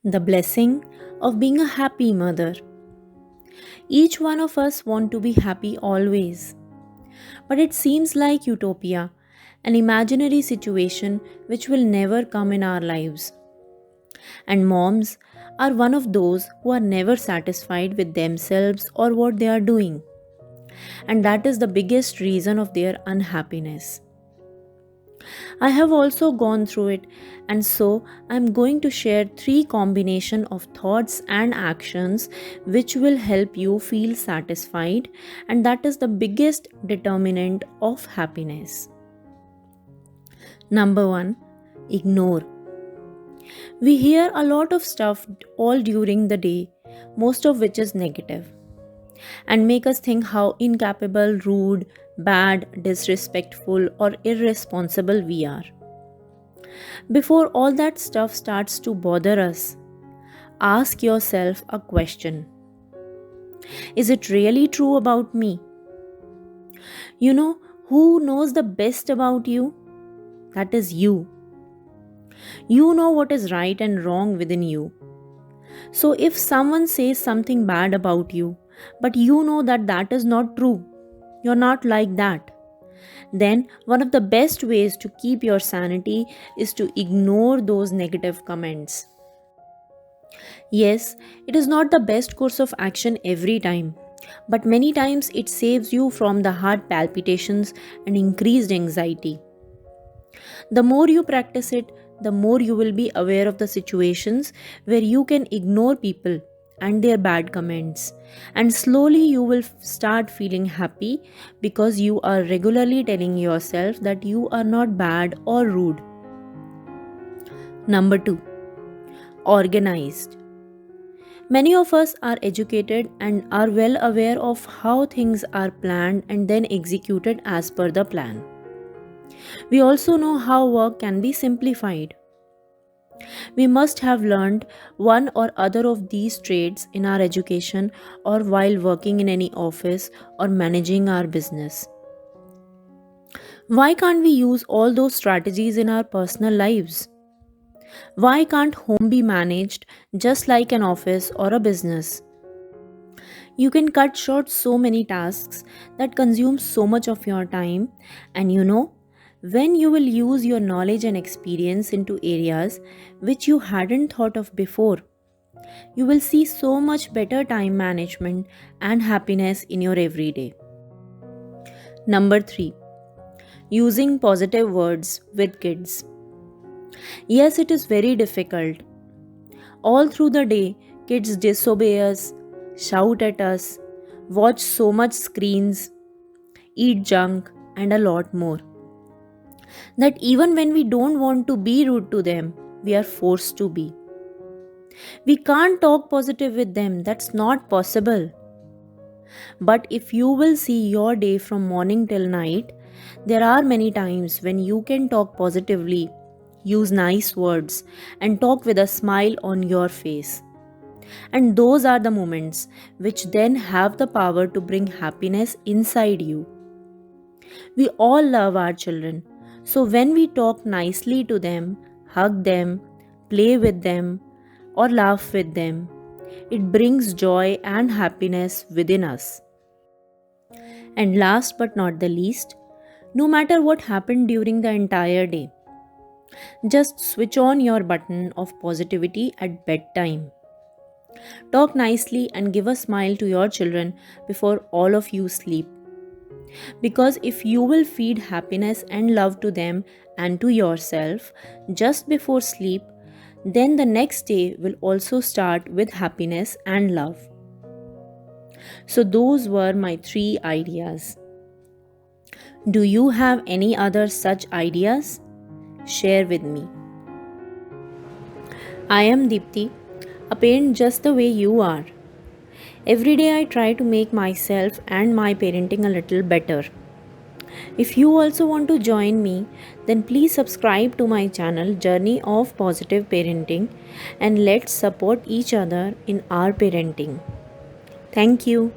The blessing of being a happy mother. Each one of us want to be happy always. But it seems like utopia, an imaginary situation which will never come in our lives. And moms are one of those who are never satisfied with themselves or what they are doing. And that is the biggest reason of their unhappiness. I have also gone through it, and so I'm going to share three combination of thoughts and actions which will help you feel satisfied, and that is the biggest determinant of happiness. Number 1, ignore. We hear a lot of stuff all during the day, most of which is negative, and make us think how incapable, rude, bad, disrespectful, or irresponsible we are. Before all that stuff starts to bother us, ask yourself a question. Is it really true about me? You know who knows the best about you? That is you. You know what is right and wrong within you. So if someone says something bad about you, but you know that that is not true, you're not like that, then one of the best ways to keep your sanity is to ignore those negative comments. Yes, it is not the best course of action every time, but many times it saves you from the heart palpitations and increased anxiety. The more you practice it, the more you will be aware of the situations where you can ignore people and their bad comments, and slowly you will start feeling happy because you are regularly telling yourself that you are not bad or rude. Number 2, organized. Many of us are educated and are well aware of how things are planned and then executed as per the plan. We also know how work can be simplified. We must have learned one or other of these traits in our education or while working in any office or managing our business. Why can't we use all those strategies in our personal lives? Why can't home be managed just like an office or a business? You can cut short so many tasks that consume so much of your time, and when you will use your knowledge and experience into areas which you hadn't thought of before, you will see so much better time management and happiness in your everyday. Number 3, using positive words with kids. Yes, it is very difficult. All through the day, kids disobey us, shout at us, watch so much screens, eat junk, and a lot more. That even when we don't want to be rude to them, we are forced to be. We can't talk positive with them, that's not possible. But if you will see your day from morning till night, there are many times when you can talk positively, use nice words, and talk with a smile on your face. And those are the moments which then have the power to bring happiness inside you. We all love our children, so when we talk nicely to them, hug them, play with them, or laugh with them, it brings joy and happiness within us. And last but not the least, no matter what happened during the entire day, just switch on your button of positivity at bedtime. Talk nicely and give a smile to your children before all of you sleep. Because if you will feed happiness and love to them and to yourself just before sleep, then the next day will also start with happiness and love. So, those were my three ideas. Do you have any other such ideas? Share with me. I am Deepti, a parent just the way you are. Every day I try to make myself and my parenting a little better. If you also want to join me, then please subscribe to my channel Journey of Positive Parenting, and let's support each other in our parenting. Thank you.